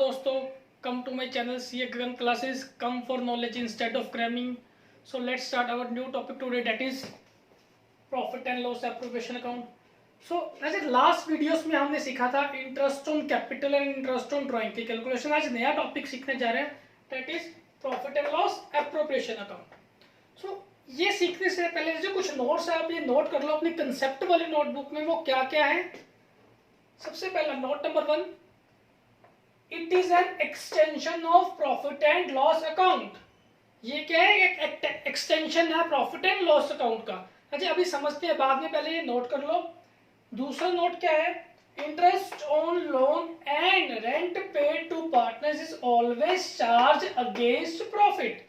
दोस्तों, come to my channel CA Gagan classes. Come for knowledge instead of cramming. So let's start our new topic today, that is profit and loss appropriation account. So जैसे last videos में हमने सीखा था interest on capital and interest on drawing की calculation. आज नया topic सीखने जा रहे हैं, that is profit and loss appropriation account. So ये सीखने से पहले जो कुछ नोट्स है आप ये नोट कर लो अपनी कंसेप्ट वाली नोटबुक में. वो क्या क्या है? सबसे पहला note number 1, it is an extension of profit and loss account. ये क्या है? एक एक्सटेंशन है प्रॉफिट एंड लॉस अकाउंट का. अच्छा अभी समझते हैं, बाद में पहले ये नोट कर लो. दूसरा नोट क्या है? Interest on loan and rent paid to partners is always charge against profit.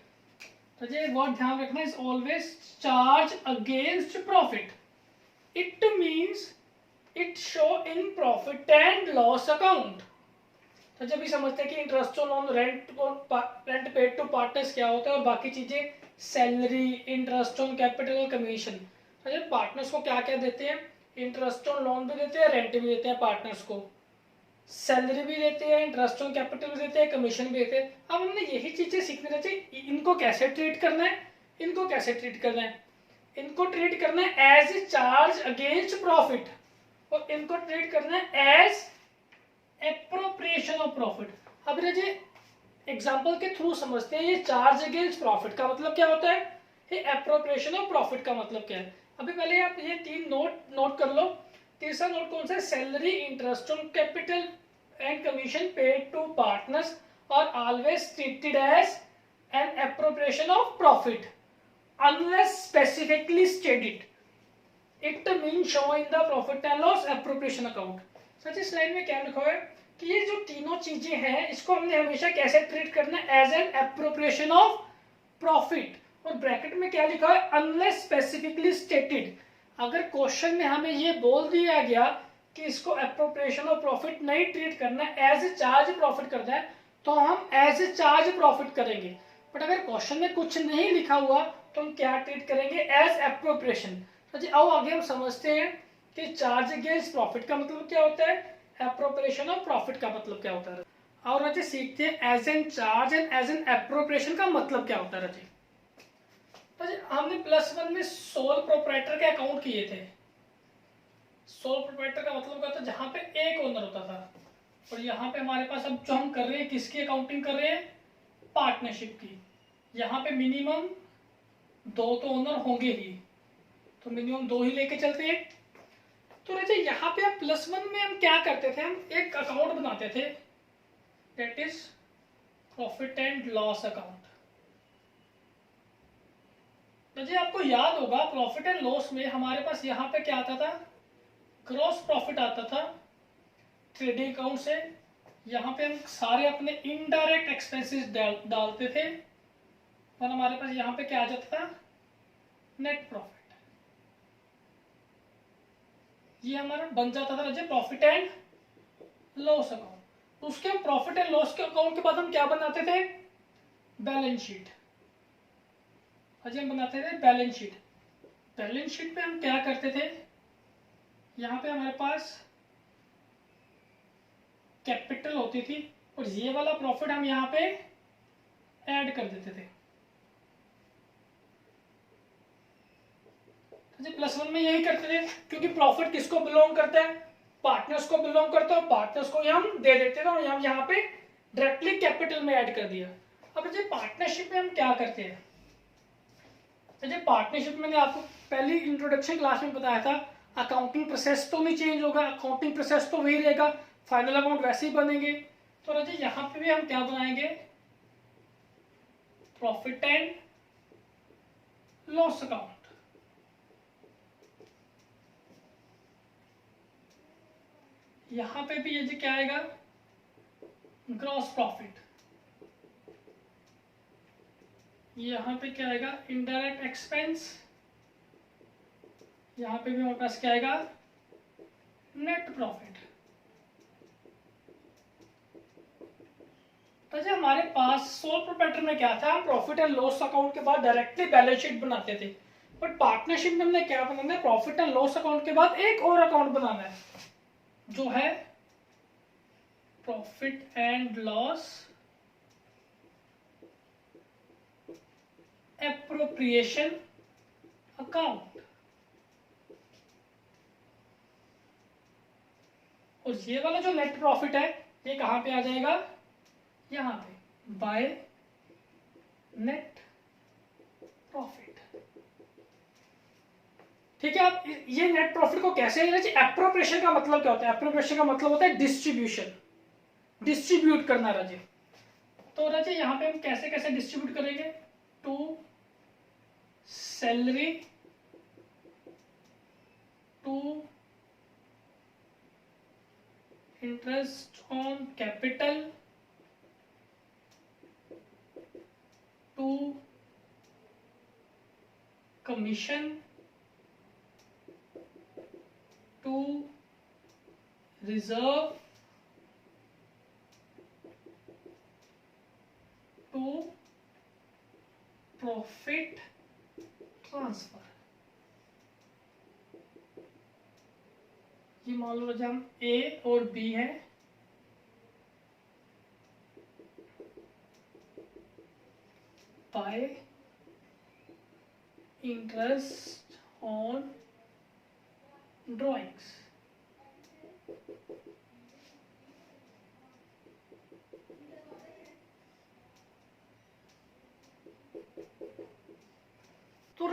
तो ये वर्ड ध्यान रखना, is always charge against profit. It means it show in profit and loss account. तो जब भी समझते हैं कि interest on loan, rent paid to partners क्या होता है और बाकी चीजें, सैलरी, इंटरेस्ट ऑन कैपिटल और कमीशन. तो जब पार्टनर्स को क्या क्या देते हैं? इंटरेस्ट ऑन लोन भी देते हैं, रेंट भी देते हैं पार्टनर्स को, सैलरी भी देते हैं, इंटरेस्ट ऑन कैपिटल भी देते हैं, कमीशन भी देते हैं. अब हमने यही चीजें सीखनी रहती. इनको कैसे ट्रीट करना है, इनको कैसे ट्रीट करना है? इनको ट्रीट करना है as a charge against profit और इनको ट्रीट करना है एज एप्रोप्रिएशन ऑफ प्रॉफिट. अब ये एग्जांपल के थ्रू समझते हैं. ये चार्ज अगेंस्ट प्रॉफिट का मतलब क्या होता है, ये एप्रोप्रिएशन ऑफ प्रॉफिट का मतलब क्या है. अभी पहले आप ये तीन नोट कर लो. तीसरा नोट कौन सा है? Salary, interest on capital and commission paid to partners और always treated as an appropriation of profit unless specifically stated. It mean show in the profit and loss appropriation account. सच इस slide में क्या लिखा है कि ये जो तीनों चीजें हैं इसको हमने हमेशा कैसे ट्रीट करना है? As an appropriation of profit. और ब्रैकेट में क्या लिखा है? Unless specifically stated. अगर क्वेश्चन में हमें ये बोल दिया गया कि इसको एप्रोप्रिएशन ऑफ प्रॉफिट नहीं ट्रीट करना है, एज ए चार्ज प्रॉफिट करना है, तो हम एज ए चार्ज प्रॉफिट करेंगे. बट अगर क्वेश्चन में कुछ नहीं लिखा हुआ तो हम क्या ट्रीट करेंगे? As appropriation. तो जी आओ आगे हम समझते हैं कि चार्ज अगेंस्ट प्रॉफिट का मतलब क्या होता है, एप्रोप्रिएशन ऑफ प्रॉफिट का मतलब क्या होता है. और रचे सीखते हैं as an charge and as an appropriation का मतलब क्या होता है. रचे तो हमने +1 में सोल प्रोप्राइटर के अकाउंट किए थे. सोल प्रोप्राइटर का मतलब क्या होता है? जहां पे एक ओनर होता था. और यहाँ पे हमारे पास अब जो हम कर रहे हैं किसकी अकाउंटिंग कर रहे हैं? पार्टनरशिप की. यहाँ पे मिनिमम 2 तो ओनर होंगे ही, तो मिनिमम 2 ही लेके चलते हैं. तो रचे यहाँ पे अब +1 में हम क्या करते थे? हम एक अकाउंट बनाते थे, that is profit and loss account. तो जी आपको याद होगा प्रॉफिट एंड लॉस में हमारे पास यहाँ पे क्या आता था? ग्रॉस प्रॉफिट आता था ट्रेडिंग अकाउंट से. यहाँ पे हम सारे अपने इनडायरेक्ट एक्सपेंसेस डालते थे और हमारे पास यहाँ पे क्या आ जाता था? Net profit. ये हमारा बन जाता था रजे प्रॉफिट एंड लॉस अकाउंट. उसके प्रॉफिट एंड लॉस के अकाउंट के बाद हम क्या बनाते थे? Balance sheet. अजय हम बनाते थे बैलेंस शीट. बैलेंस शीट पे हम क्या करते थे? यहाँ पे हमारे पास कैपिटल होती थी और ये वाला प्रॉफिट हम यहाँ पे ऐड कर देते थे. +1 में यही करते थे क्योंकि प्रॉफिट किसको बिलोंग करता है? पार्टनर्स को बिलोंग करता है. पार्टनर्स को हम दे देते थे और हम यहाँ पे डायरेक्टली कैपिटल में ऐड कर दिया. अब जो पार्टनरशिप में हम क्या करते हैं? पार्टनरशिप मैंने आपको पहली इंट्रोडक्शन क्लास में बताया था, अकाउंटिंग प्रोसेस तो नहीं चेंज होगा, अकाउंटिंग प्रोसेस तो वही रहेगा, फाइनल अमाउंट वैसे ही बनेंगे. तो रजी यहाँ पे भी हम क्या बनाएंगे? Profit and loss account. यहाँ पे भी ये जी क्या आएगा? Gross profit. यहाँ पे क्या आएगा? Indirect expense. यहाँ पे भी हमारे पास क्या आएगा? Net profit. तो जो हमारे पास सोल प्रोप्राइटर में क्या था? हम प्रॉफिट एंड लॉस अकाउंट के बाद डायरेक्टली बैलेंस शीट बनाते थे. बट पार्टनरशिप में हमने क्या बनाना है? प्रॉफिट एंड लॉस अकाउंट के बाद एक और अकाउंट बनाना है जो है profit and loss appropriation account. और ये वाला जो नेट प्रॉफिट है ये कहां पे आ जाएगा, यहां पे बाय नेट प्रॉफिट। ठीक है, अब ये नेट प्रॉफिट को कैसे लेना चाहिए। एप्रोप्रिएशन का मतलब क्या होता है, एप्रोप्रिएशन का मतलब होता है डिस्ट्रीब्यूशन, डिस्ट्रीब्यूट करना राजे। तो राजे यहां पे हम कैसे कैसे डिस्ट्रीब्यूट करेंगे, to salary, to interest on capital, to commission, to reserve, to profit transfer. ये मान लो जब हम ए और बी है, बाय इंटरेस्ट ऑन ड्रॉइंग्स। तो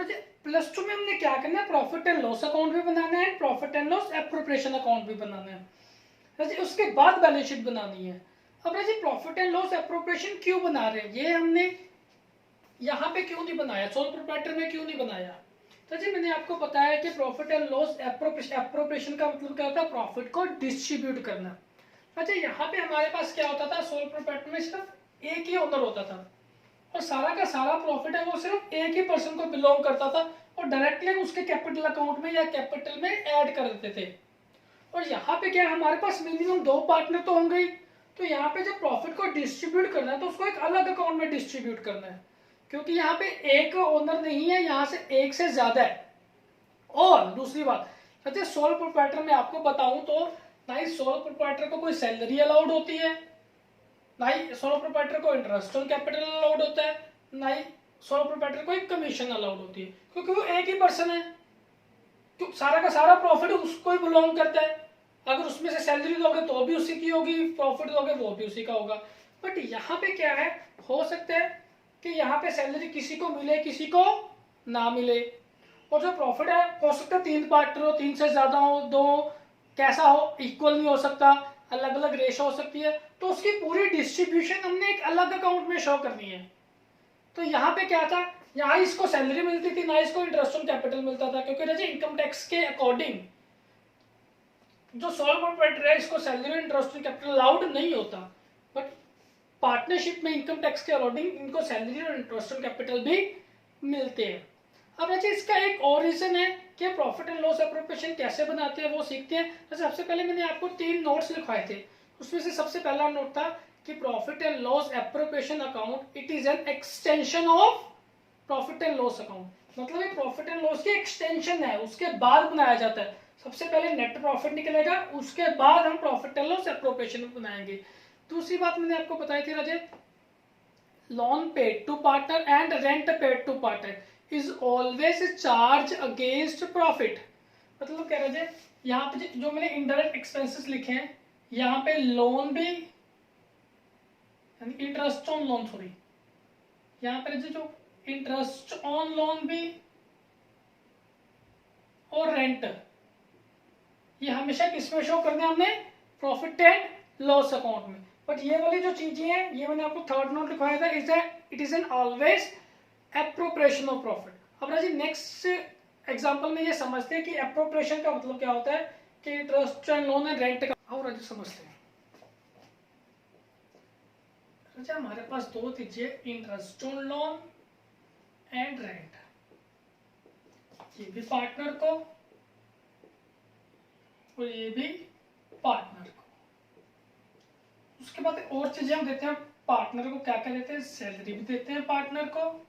प्लस टू में हमने क्या करना है, प्रॉफिट एंड लॉस अकाउंट भी बनाना है, profit and loss appropriation account भी बनाना है। उसके बाद बैलेंस शीट बनानी है। अब राजी प्रॉफिट एंड लॉस एप्रोप्रिएशन क्यों बना रहे हैं, ये हमने यहाँ पे क्यों नहीं बनाया, सोल प्रोप्राइटर में क्यों नहीं बनाया। तो जी मैंने आपको बताया कि प्रॉफिट एंड लॉस एप्रोप्रिएशन का मतलब क्या होता है, प्रॉफिट को डिस्ट्रीब्यूट करना। अच्छा यहाँ पे हमारे पास क्या होता था, सोल प्रोप्राइटर में सिर्फ एक ही ओनर होता था और सारा का सारा प्रॉफिट है वो सिर्फ एक ही पर्सन को बिलोंग करता था और डायरेक्टली उसके कैपिटल अकाउंट में या कैपिटल में ऐड कर देते थे। और यहाँ पे क्या है, हमारे पास मिनिमम 2 पार्टनर तो होंगे ही, तो यहाँ पे जब प्रॉफिट को डिस्ट्रीब्यूट करना है तो उसको एक अलग अकाउंट में डिस्ट्रीब्यूट करना है, क्योंकि यहाँ पे एक ओनर नहीं है, यहाँ से एक से ज्यादा है। और दूसरी बात, अच्छा सोल प्रोप्राइटर में आपको बताऊं तो ना ही सोल प्रोप्राइटर को कोई सैलरी अलाउड होती है, ना ही सोल प्रोप्राइटर को इंटरेस्ट ऑन कैपिटल अलाउड होता है, ना ही सोल प्रोप्राइटर को एक कमीशन अलाउड होती है, क्योंकि वो एक ही पर्सन है, तो सारा का सारा प्रॉफिट उसको ही बिलोंग करता है। अगर उसमें से सैलरी दोगे तो भी उसी की होगी, प्रॉफिट दोगे वो भी उसी का होगा। बट यहाँ पे क्या है, हो सकता है कि यहाँ पे सैलरी किसी को मिले किसी को ना मिले, और जो प्रॉफिट है हो सकता है 3 पार्टनर हो, 3 से ज्यादा हो, 2 कैसा हो, इक्वल नहीं हो सकता, अलग अलग रेशो हो सकती है, तो उसकी पूरी डिस्ट्रीब्यूशन हमने एक अलग अकाउंट में शो करनी है। तो यहाँ पे क्या था, यहाँ इसको सैलरी मिलती थी, ना इसको इंटरेस्ट ऑन कैपिटल मिलता था, क्योंकि राजा इनकम टैक्स के अकॉर्डिंग जो सोल प्रोप्राइटर है इसको सैलरी और इंटरेस्ट ऑन कैपिटल अलाउड नहीं होता, बट पार्टनरशिप में इनकम टैक्स के अकॉर्डिंग इनको सैलरी और इंटरेस्ट ऑन कैपिटल भी मिलते हैं। अब अच्छा इसका एक और रीजन है कि प्रॉफिट एंड लॉस एप्रोप्रिएशन कैसे बनाते हैं वो सीखते हैं। तो सबसे पहले मैंने आपको 3 नोट्स लिखवाए थे, उसमें से सबसे पहला नोट था कि profit and loss appropriation account it is an extension of profit and loss account. मतलब ये प्रॉफिट एंड लॉस की एक्सटेंशन है, उसके बाद बनाया जाता है। सबसे पहले नेट प्रॉफिट निकलेगा, उसके बाद हम प्रॉफिट एंड लॉस एप्रोप्रिएशन बनाएंगे। दूसरी बात मैंने आपको बताई थी राजे, loan paid to partner and rent paid to partner is always charge against profit. मतलब क्या राजे, यहाँ पे जो मैंने इनडायरेक्ट एक्सपेंसेस लिखे हैं, यहाँ पे लोन भी इंटरेस्ट ऑन लोन, सॉरी यहाँ पे जो इंटरेस्ट ऑन लोन भी और रेंट, ये हमेशा किसमें शो करने हमने, प्रॉफिट एंड लॉस अकाउंट में। बट ये वाली जो चीजें हैं ये मैंने आपको थर्ड नोट लिखवाया था, it is an always appropriation of profit. अब राजी नेक्स्ट एग्जांपल में ये समझते हैं कि एप्रोप्रिएशन का मतलब क्या होता है, कि interest and loan and rent का। और राजी समझते हैं, अच्छा हमारे पास 2 चीजें, interest on loan and rent, ये भी पार्टनर को और ये भी पार्टनर को। उसके बाद और चीजें हम देते हैं पार्टनर को, क्या क्या देते हैं, सैलरी भी देते हैं पार्टनर को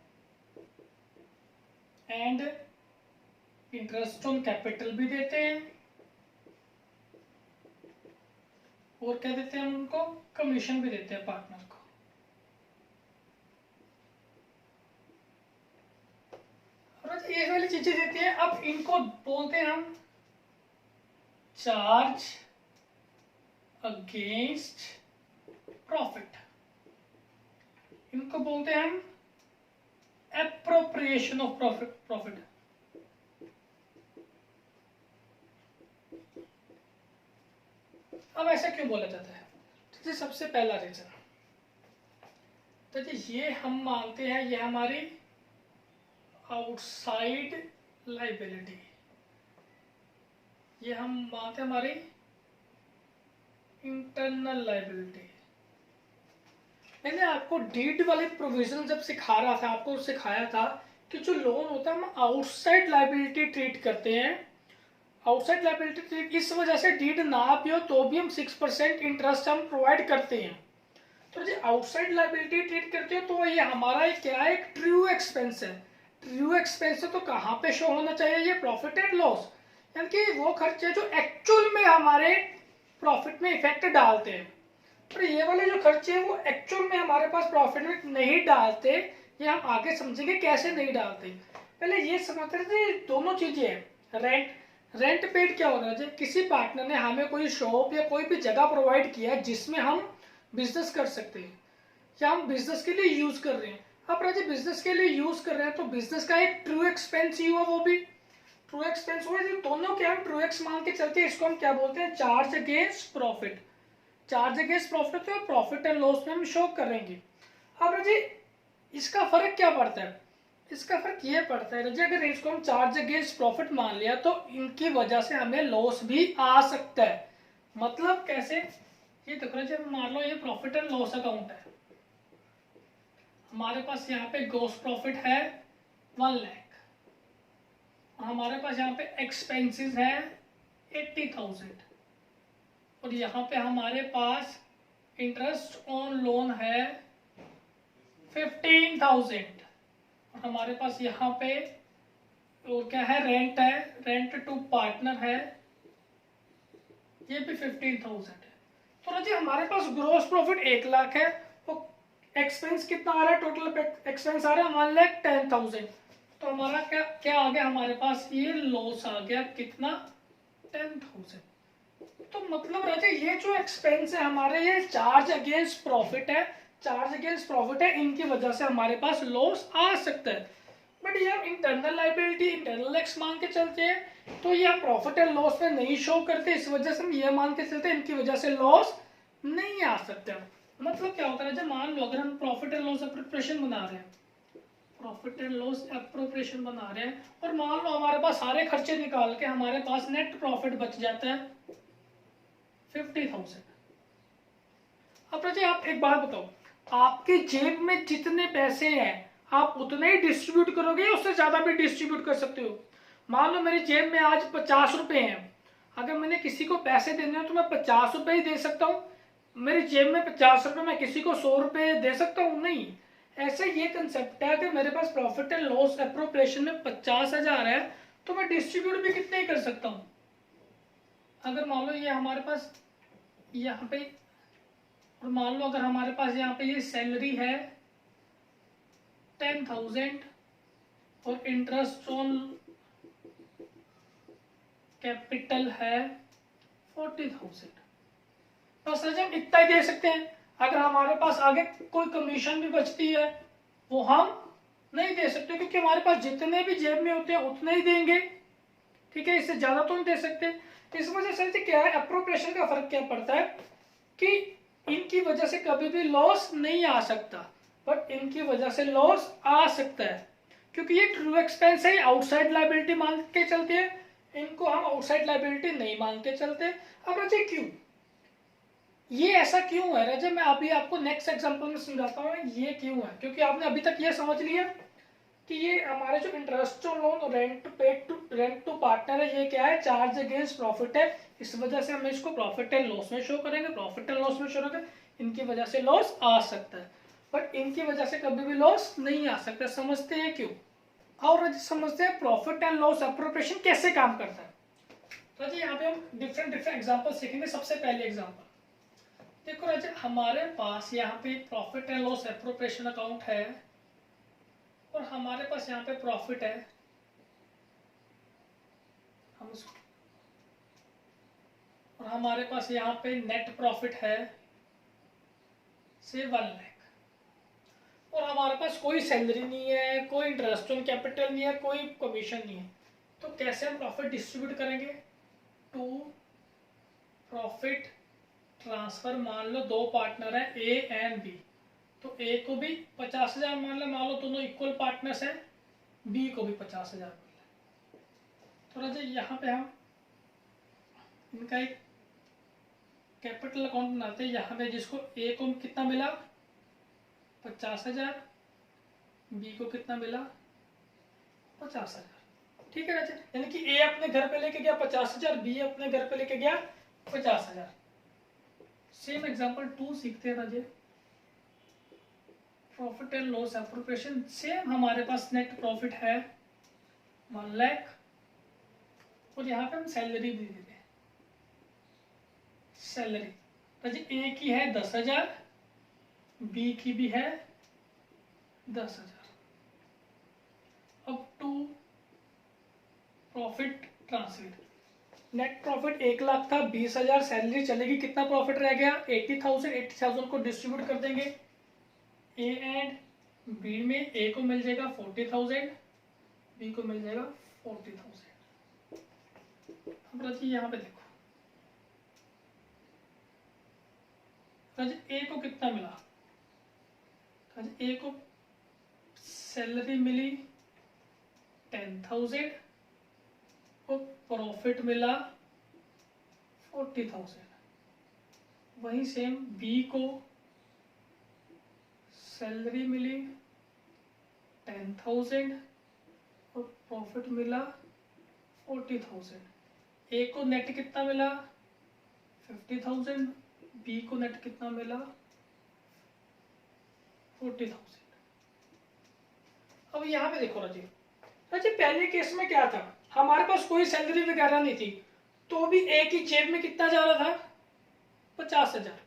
एंड इंटरेस्ट ऑन कैपिटल भी देते हैं और क्या देते हैं हम उनको, कमीशन भी देते हैं पार्टनर को। और ये वाली चीजें देती है। अब इनको बोलते हैं हम चार्ज अगेंस्ट प्रॉफिट, इनको बोलते हैं हम एप्रोप्रिएशन ऑफ प्रॉफिट। अब ऐसा क्यों बोला जाता है? तो सबसे पहला रीजन, तो ये हम मानते हैं ये हमारी आउटसाइड लाइबिलिटी, ये हम मानते हैं हमारी इंटरनल लाइबिलिटी। मैंने आपको डीड वाले प्रोविजन जब सिखा रहा था, आपको सिखाया था कि जो लोन होता है हम आउटसाइड लाइबिलिटी ट्रीट करते हैं। आउटसाइड लाइबिलिटी ट्रीट इस वजह से डीड ना भी हो तो भी हम 6% इंटरेस्ट हम प्रोवाइड करते हैं। तो जो आउटसाइड लाइबिलिटी ट्रीट करते हो तो ये हमारा क्या है, एक ट्रू एक्सपेंस है। ट्रू एक्सपेंस है तो कहाँ पे शो होना चाहिए, ये प्रॉफिट एंड लॉस, यानी कि वो खर्चे जो एक्चुअल में हमारे प्रॉफिट में इफेक्ट डालते हैं। तो ये वाले जो खर्चे हैं वो एक्चुअल में हमारे पास प्रॉफिट में नहीं डालते, ये हम आगे समझेंगे कैसे नहीं डालते। पहले ये समझते थे दोनों चीजें हैं। रेंट पेड क्या होना चाहिए, किसी पार्टनर ने हमें कोई शॉप या कोई भी जगह प्रोवाइड किया है जिसमें हम बिजनेस कर सकते हैं या हम बिजनेस के लिए यूज कर रहे हैं। अब राजे बिजनेस के लिए यूज कर रहे हैं तो बिजनेस का एक ट्रू एक्सपेंस ही हुआ, वो भी ट्रू एक्सपेंस हुआ। दोनों क्या हम ट्रू एक्स मान के चलते हैं, इसको हम क्या बोलते हैं, charge against profit. Charge against profit तो प्रॉफिट एंड लॉस में हम शो करेंगे। अब राजे इसका फर्क क्या पड़ता है, इसका फर्क ये पड़ता है राजे अगर इसको हम चार्ज अगेंस्ट प्रॉफिट मान लिया तो इनकी वजह से हमें लॉस भी आ सकता है। मतलब कैसे, ये देखो राजे मान लो ये प्रॉफिट एंड लॉस अकाउंट है, हमारे पास यहाँ पे ग्रॉस प्रॉफिट है 1 लाख, हमारे पास यहाँ पे एक्सपेंसेस है 80,000 और यहाँ पे हमारे पास इंटरेस्ट ऑन लोन है 15,000 और हमारे पास यहाँ पे और क्या है, रेंट है, रेंट टू पार्टनर है, ये भी 15,000 है। तो राजी हमारे पास ग्रॉस प्रॉफिट 1 लाख है और एक्सपेंस कितना आ रहा है, टोटल एक्सपेंस आ रहा है 1,10,000। तो हमारा क्या क्या आ गया, हमारे पास ये लॉस आ गया कितना, 10,000। तो मतलब राजा ये जो एक्सपेंस है हमारे, ये चार्ज अगेंस्ट प्रॉफिट है, चार्ज अगेंस्ट प्रॉफिट है, इनकी वजह से हमारे पास लॉस आ सकता है। बट ये हम इंटरनल लाइबिलिटी, इंटरनल एक्स मान के चलते हैं तो ये प्रॉफिट एंड लॉस में नहीं शो करते, इस वजह से हम ये मान के चलते हैं इनकी वजह से लॉस नहीं आ सकता। मतलब क्या होता है, जब मान लो अगर हम प्रॉफिट एंड लॉस एप्रोप्रिएशन बना रहे हैं, प्रॉफिट एंड लॉस एप्रोप्रिएशन बना रहे हैं और मान लो हमारे पास सारे खर्चे निकाल के हमारे पास नेट प्रॉफिट बच जाता है 50,000। अब राजा आप एक बात बताओ, आपके जेब में जितने पैसे हैं आप उतने ही डिस्ट्रीब्यूट करोगे या उससे ज्यादा भी डिस्ट्रीब्यूट कर सकते हो। मान लो मेरी जेब में आज 50 रुपए हैं, अगर मैंने किसी को पैसे देने हो तो मैं 50 रुपए ही दे सकता हूँ। मेरी जेब में 50 रुपए, मैं किसी को 100 रुपए दे सकता हूँ, नहीं। ऐसे ये कंसेप्ट है कि मेरे पास प्रॉफिट एंड लॉस एप्रोप्रिएशन में 50,000 है तो मैं डिस्ट्रीब्यूट भी कितने ही कर सकता हूँ। अगर मान लो ये हमारे पास यहाँ पे, और मान लो अगर हमारे पास यहाँ पे ये सैलरी है 10,000 और इंटरेस्ट ऑन कैपिटल है 40,000, बस हम इतना ही दे सकते हैं। अगर हमारे पास आगे कोई कमीशन भी बचती है वो हम नहीं दे सकते, क्योंकि हमारे पास जितने भी जेब में होते हैं उतने ही देंगे, ठीक है, इससे ज्यादा तो नहीं दे सकते। इस वजह से क्या है, एप्रोप्रिएशन का फर्क क्या पड़ता है कि इनकी वजह से कभी भी लॉस नहीं आ सकता, बट इनकी वजह से लॉस आ सकता है क्योंकि ये ट्रू एक्सपेंस है, आउटसाइड लाइबिलिटी मान के चलते हैं, इनको हम आउटसाइड लाइबिलिटी नहीं मान के चलते। अब राजे क्यों, ये ऐसा क्यों है राजे, मैं अभी आपको नेक्स्ट एग्जांपल में समझाता हूँ ये क्यों है। क्योंकि आपने अभी तक ये समझ लिया कि ये हमारे जो interest on loan, rent to partner है, ये क्या है, चार्ज अगेंस्ट प्रॉफिट है, इस वजह से हम इसको प्रॉफिट एंड लॉस में शो करेंगे, प्रॉफिट एंड लॉस में शो करेंगे। इनकी वजह से लॉस आ सकता है बट इनकी वजह से कभी भी लॉस नहीं आ सकता। समझते हैं क्यों, और समझते हैं प्रॉफिट एंड लॉस एप्रोप्रिएशन कैसे काम करता है। तो जी यहाँ पे हम डिफरेंट एग्जांपल सीखेंगे। सबसे पहले एग्जांपल, देखो राजा, हमारे पास यहाँ पे profit and loss appropriation account है और हमारे पास यहाँ पे प्रॉफिट है, हम उसको, और हमारे पास यहाँ पे नेट प्रॉफिट है से 1 लाख, और हमारे पास कोई सैलरी नहीं है, कोई इंटरेस्ट ऑन कैपिटल नहीं है, कोई कमीशन नहीं है। तो कैसे हम प्रॉफिट डिस्ट्रीब्यूट करेंगे? टू प्रॉफिट ट्रांसफर, मान लो दो पार्टनर है ए एंड बी, तो ए को भी 50,000 मान लो दोनों इक्वल पार्टनर्स हैं, बी को भी 50,000 मान लो। थोड़ा सा यहाँ पे हम इनका एक कैपिटल अकाउंट बनाते हैं, यहाँ पे जिसको ए को कितना मिला 50,000, बी को कितना मिला 50,000। ठीक है राजा, यानी कि ए अपने घर पे लेके गया 50,000, बी अपने घर पे लेके गया 50,000। सेम एग्जांपल 2 सीखते हैं राजे, profit and loss appropriation. Same हमारे पास नेट प्रॉफिट है 1 लाख और यहाँ पे हम सैलरी भी देते हैं। सैलरी राजे ए की है 10,000, बी की भी है 10,000। अब to profit transfer, net profit 1 lakh था, 20,000 सैलरी चलेगी, कितना प्रॉफिट रह गया 80,000। 80,000 को डिस्ट्रीब्यूट कर देंगे ए एंड बी में, ए को मिल जाएगा 40,000, बी को मिल जाएगा 40,000। अब राजी यहाँ पे देखो, राजी ए को कितना मिला, राजी ए को सैलरी मिली 10,000 और प्रॉफिट मिला 40,000। वही सेम बी को सैलरी मिली 10,000 और प्रॉफिट मिला 40,000। ए को नेट कितना मिला 50,000, बी को नेट कितना मिला 40,000। अब यहाँ पे देखो राजी, राजी पहले केस में क्या था, हमारे पास कोई सैलरी वगैरह नहीं थी, तो भी ए की जेब में कितना जा रहा था 50,000।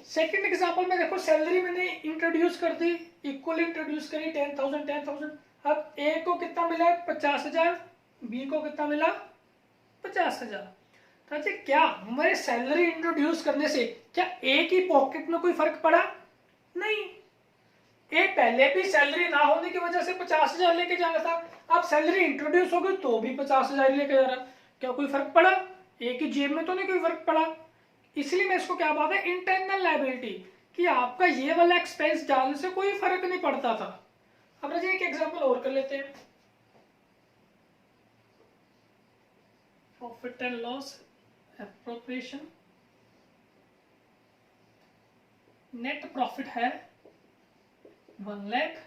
सेकंड एग्जांपल में देखो, सैलरी मैंने इंट्रोड्यूस कर दी, इक्वल इंट्रोड्यूस करी 10,000 10,000। अब ए को कितना मिला 50,000, बी को कितना मिला 50,000। तो क्या हमारे सैलरी इंट्रोड्यूस करने से क्या ए की पॉकेट में कोई फर्क पड़ा? नहीं, ए पहले भी सैलरी ना होने की वजह से 50,000 लेके जा रहा था, अब सैलरी इंट्रोड्यूस हो गई तो भी 50,000 लेके जा रहा। क्या कोई फर्क पड़ा? ए की जेब में तो नहीं कोई फर्क पड़ा। इसलिए मैं इसको क्या बात है, इंटरनल लायबिलिटी, कि आपका ये वाला एक्सपेंस डालने से कोई फर्क नहीं पड़ता था। अब राजा एक एग्जांपल और कर लेते हैं, profit and loss appropriation. Net profit है 1 लाख।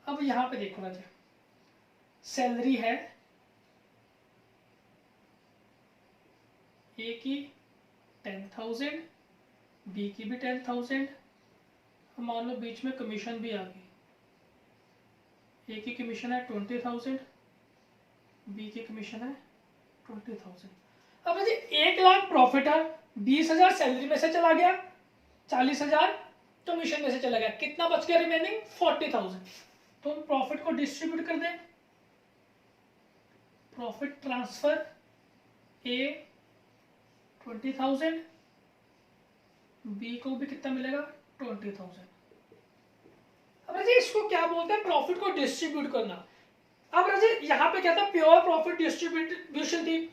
अब यहां पे देखो राजा, सैलरी है ए की 10,000, बी की भी 10,000, मान लो बीच में कमीशन भी आ गई, ए की कमीशन है 20,000, बी की कमीशन है 20,000। अब यदि 1 लाख प्रॉफिट है, 20,000 सैलरी में से चला गया, 40,000 कमीशन में से चला गया, कितना बच गया रिमेनिंग 40,000। तो हम प्रॉफिट को डिस्ट्रीब्यूट कर दें, प्रॉफिट ट्रांसफर ए 20,000, बी को भी कितना मिलेगा 20,000। अब राजे इसको क्या बोलते हैं, प्रॉफिट को डिस्ट्रीब्यूट करना। अब राजे यहाँ पे क्या था, प्योर प्रॉफिट डिस्ट्रीब्यूशन थी।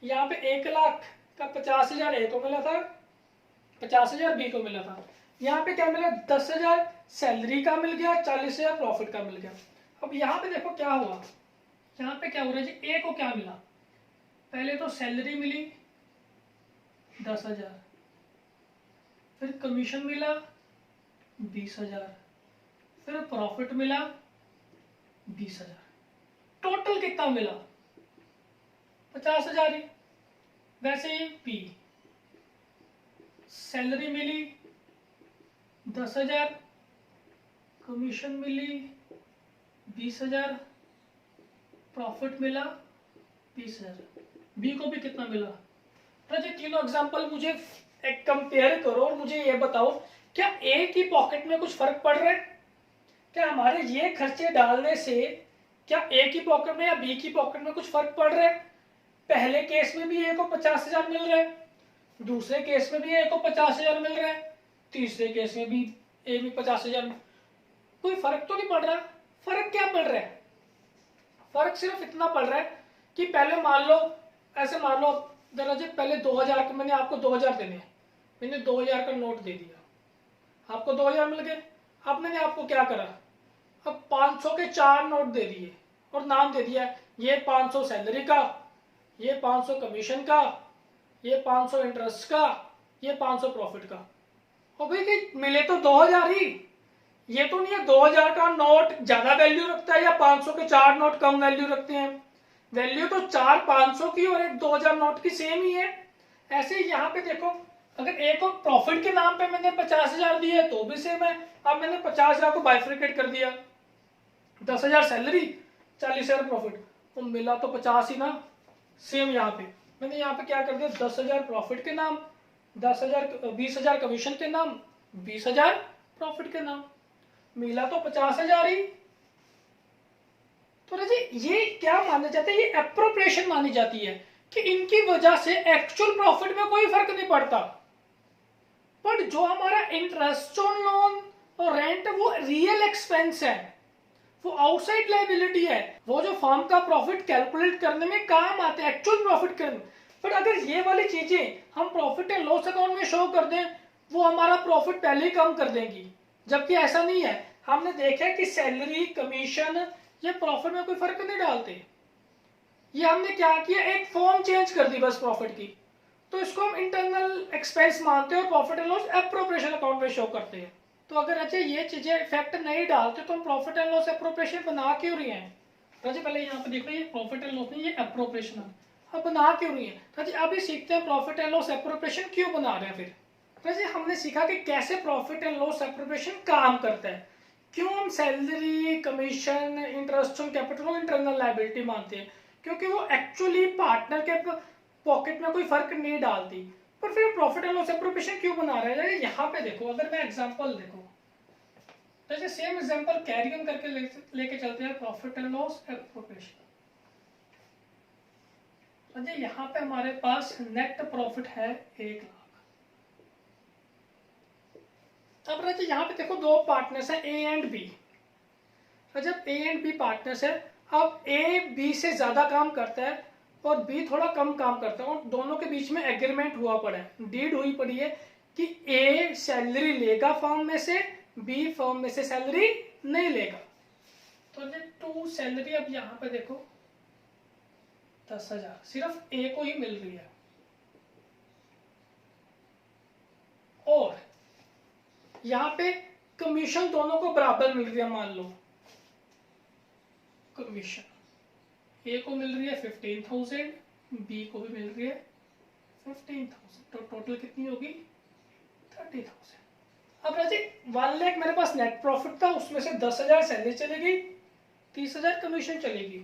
यहाँ पे 1 लाख का 50,000 ए को मिला था, 50,000 बी को मिला था। यहाँ पे क्या मिला 10,000 सैलरी का मिल गया, 40,000 प्रॉफिट का मिल गया। अब यहाँ पे देखो क्या हुआ, यहाँ पे क्या हो रहा है जी, ए को क्या मिला, पहले तो सैलरी मिली 10,000, फिर कमीशन मिला 20,000, फिर प्रॉफिट मिला 20,000, टोटल कितना मिला 50,000 ही। वैसे ही पी, सैलरी मिली 10,000, कमीशन मिली 20,000, प्रॉफिट मिला 20,000, बी को भी कितना मिला। तो ये तीनों एग्जांपल मुझे एक कंपेयर करो और मुझे ये बताओ, क्या ए की पॉकेट में कुछ फर्क पड़ रहा है? क्या हमारे ये खर्चे डालने से क्या ए की पॉकेट में या बी की पॉकेट में कुछ फर्क पड़ रहा है? पहले केस में भी ए को 50,000 मिल रहा है, दूसरे केस में भी ए को 50,000 मिल रहा है, तीसरे केस में भी ए में 50,000। कोई फर्क तो नहीं पड़ रहा। फर्क क्या पड़ रहा है? फर्क सिर्फ इतना पड़ रहा है कि पहले मान लो, ऐसे मान लो दरअसल पहले 2000 का, मैंने आपको 2000 देने, मैंने 2000 का नोट दे दिया, आपको 2000 मिल गए। अब मैंने आपको क्या करा, अब 500 के 4 नोट दे दिए और नाम दे दिया, ये 500 सैलरी का, ये 500 कमीशन का, ये 500 इंटरेस्ट का, ये 500 प्रॉफिट का। और भाई कि मिले तो 2000 ही, ये तो नहीं है 2000 का नोट ज्यादा वैल्यू रखता है या 500 के 4 नोट कम वैल्यू रखते हैं। वैल्यू तो 4 500 की और एक 2000 नोट की सेम ही है। ऐसे ही यहाँ पे देखो, अगर एक और प्रॉफिट के नाम पे मैंने 50,000 दिए तो भी सेम है। अब मैंने 50,000 को बाइफ्रिकेट कर दिया, 10,000 सैलरी, 40,000 प्रॉफिट, तो मिला तो 50 ही ना। सेम यहाँ पे मैंने यहाँ पे क्या कर दिया, 10,000 प्रॉफिट के नाम, 20,000 कमीशन के नाम, 20,000 प्रॉफिट के नाम, मिला तो 50,000 ही। तो राजी ये क्या माना जाता है, ये एप्रोप्रिएशन मानी जाती है कि इनकी वजह से एक्चुअल प्रॉफिट में कोई फर्क नहीं पड़ता। बट जो हमारा इंटरेस्ट ऑन लोन और रेंट वो रियल एक्सपेंस है, वो आउटसाइड लायबिलिटी है, वो जो फर्म का प्रॉफिट कैलकुलेट करने में काम आते हैं, एक्चुअल प्रॉफिट करने। बट अगर ये वाली चीजें हम प्रॉफिट एंड लॉस अकाउंट में शो कर दें, वो हमारा प्रॉफिट पहले ही कम कर देंगी, जबकि ऐसा नहीं है। हमने देखा है कि सैलरी, कमीशन, ये प्रॉफिट में कोई फर्क नहीं डालते। ये हमने क्या किया, एक फॉर्म चेंज कर दी बस प्रॉफिट की, तो इसको हम इंटरनल एक्सपेंस मानते हैं और profit and loss appropriation account में शो करते हैं। तो अगर अच्छा ये चीजें इफेक्ट नहीं डालते तो हम प्रॉफिट एंड लॉस एप्रोप्रिएशन बना क्यों रही हैं? राजी पहले यहाँ पे देखो, ये प्रॉफिट एंड लॉस नहीं, ये एप्रोप्रिएशन है। अब बना क्यों रही है राजी? अभी सीखते हैं प्रॉफिट एंड लॉस एप्रोप्रिएशन क्यों बना रहे हैं। फिर राजी हमने सीखा कि कैसे प्रॉफिट एंड लॉस एप्रोप्रिएशन काम करता है, क्यों हम salary, commission, interest on capital और इंटरनल लायबिलिटी मानते हैं, क्योंकि वो एक्चुअली पार्टनर के पॉकेट में कोई फर्क नहीं डालती। पर फिर प्रॉफिट एंड लॉस एप्रोप्रिएशन क्यों बना रहे हैं? यहाँ पे देखो, अगर मैं एग्जांपल देखो, जैसे सेम एग्जांपल कैरी ऑन करके लेके चलते हैं प्रॉफिट एंड लॉस एप्रोप्रिएशन। अच्छा यहाँ पे हमारे पास नेट प्रॉफिट है 1 लाख। अब राजा यहाँ पे देखो दो पार्टनर्स हैं ए एंड बी। जब ए एंड बी पार्टनर्स है, अब ए बी से ज्यादा काम करता है और बी थोड़ा कम काम करता है और दोनों के बीच में एग्रीमेंट हुआ पड़ा है, डीड हुई पड़ी है कि ए सैलरी लेगा फर्म में से, बी फर्म में से सैलरी नहीं लेगा। तो टू सैलरी अब यहाँ पे देखो 10,000 सिर्फ ए को ही मिल रही है, और यहाँ पे कमीशन दोनों को बराबर मिल रही है। मान लो कमीशन ए को मिल रही है 15,000, बी को भी मिल रही है 15,000, तो टोटल कितनी होगी 30,000। अब राजी 1 लाख मेरे पास नेट प्रॉफिट था, उसमें से 10,000 सैलरी चलेगी, 30,000 कमीशन चलेगी,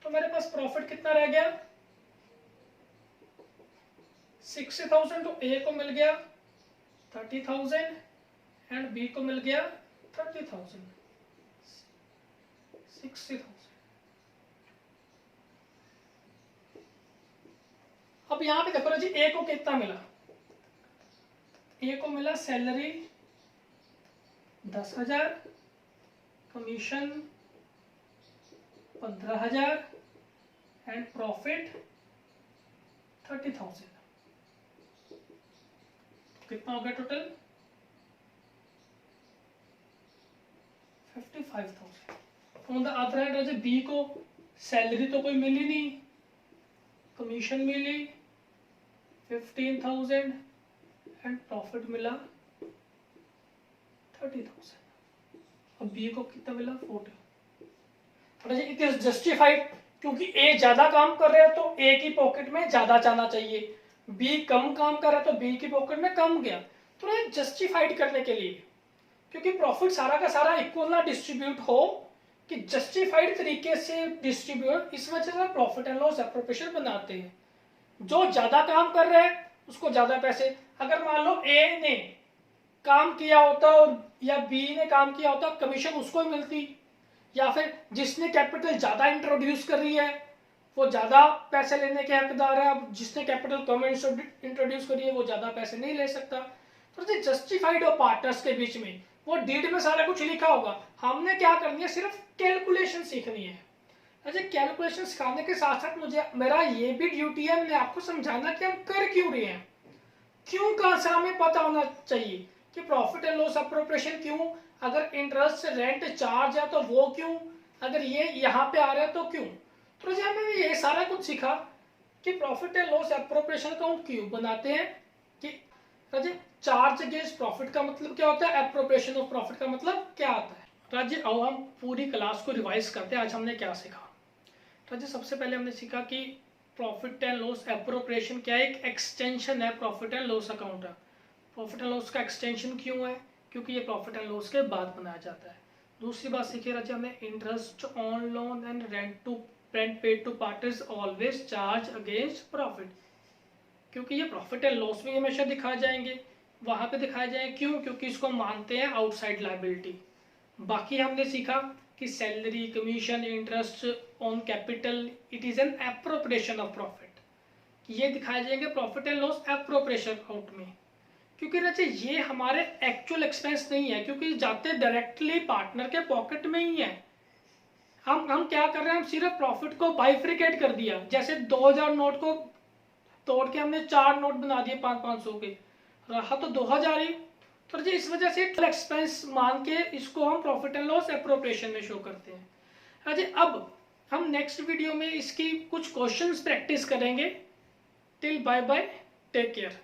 तो मेरे पास प्रॉफिट कितना रह गया 60,000। तो ए को मिल गया 30,000 एंड बी को मिल गया 30,000, 60,000। अब यहां पे देखो जी ए को कितना मिला, ए को मिला सैलरी 10,000, कमीशन 15,000 एंड प्रॉफिट 30,000। कितना हो गया total 55,000। On the other hand B को सैलरी तो कोई मिली नहीं, कमीशन मिली 15,000 एंड प्रॉफिट मिला 30,000। अब बी को कितना मिला 40। इट इज जस्टिफाइड, क्योंकि ए ज्यादा काम कर रहा है तो ए की पॉकेट में ज्यादा जाना चाहिए, बी कम काम कर रहा है तो बी की पॉकेट में कम गया। तो जस्टिफाइड करने के लिए, क्योंकि प्रॉफिट सारा का सारा इक्वल ना डिस्ट्रीब्यूट हो, कि जस्टिफाइड तरीके से डिस्ट्रीब्यूट, इस वजह से प्रॉफिट एंड लॉस एप्रोप्रिएशन बनाते हैं। जो ज्यादा काम कर रहा है उसको ज्यादा पैसे, अगर मान लो ए ने काम किया होता और या बी ने काम किया होता कमीशन उसको ही मिलती, या फिर जिसने कैपिटल ज्यादा इंट्रोड्यूस कर रही है वो ज्यादा पैसे लेने के हकदार है, अब जिसने कैपिटल कम इंट्रोड्यूस करी है वो ज्यादा पैसे नहीं ले सकता। तो जस्टिफाइड और पार्टनर्स के बीच में वो डीड में सारा कुछ लिखा होगा, हमने क्या करनी है सिर्फ कैलकुलेशन सीखनी है। अच्छा, कैलकुलेशन सिखाने के साथ साथ मुझे मेरा ये भी ड्यूटी है, मैं आपको समझाना कि हम कर क्यों रहे हैं, क्यों का आंसर हमें पता होना चाहिए कि प्रॉफिट एंड लॉस अप्रोप्रिएशन क्यों, अगर इंटरेस्ट रेंट चार्ज है तो वो क्यों, अगर ये यहाँ पे आ रहा है तो क्यों। तो जब हमने ये सारा कुछ सीखा कि profit and loss appropriation account क्यों बनाते हैं, कि चार्ज अगेंस्ट प्रॉफिट का मतलब क्या होता है, अप्रोप्रिएशन ऑफ प्रॉफिट का मतलब क्या आता है। राजे अब हम पूरी क्लास को रिवाइज करते हैं, आज हमने क्या सीखा। राजे सबसे पहले हमने सीखा कि प्रॉफिट एंड लॉस एप्रोप्रिएशन क्या है, एक एक्सटेंशन है प्रॉफिट एंड लॉस अकाउंट का। प्रॉफिट एंड लॉस का एक्सटेंशन क्यों है, क्योंकि ये प्रॉफिट एंड लॉस के बाद बनाया जाता है। दूसरी बात सीखी राजे हमने, interest on loan and rent paid to parties always charge against profit, क्योंकि ये प्रॉफिट एंड लॉस में हमेशा दिखाए जाएंगे, वहां पे दिखाए जाएंगे क्यों, क्योंकि इसको मानते हैं आउटसाइड लायबिलिटी। बाकी हमने सीखा कि salary, commission, interest on capital it is an appropriation of profit, ये दिखाए जाएंगे profit and loss appropriation account में, क्योंकि रचे ये हमारे एक्चुअल एक्सपेंस नहीं है, क्योंकि जाते डायरेक्टली पार्टनर के पॉकेट में ही है। हम क्या कर रहे हैं, हम सिर्फ प्रॉफिट को बाइफ्रिकेट कर दिया, जैसे 2000 नोट को तोड़ के हमने 4 नोट बना दिए 500 के, रहा तो 2000 ही। तो जी इस वजह से एक्सपेंस मान के इसको हम प्रॉफिट एंड लॉस एप्रोप्रिएशन में शो करते हैं। अजय अब हम नेक्स्ट वीडियो में इसकी कुछ क्वेश्चंस प्रैक्टिस करेंगे। Till bye bye, take care.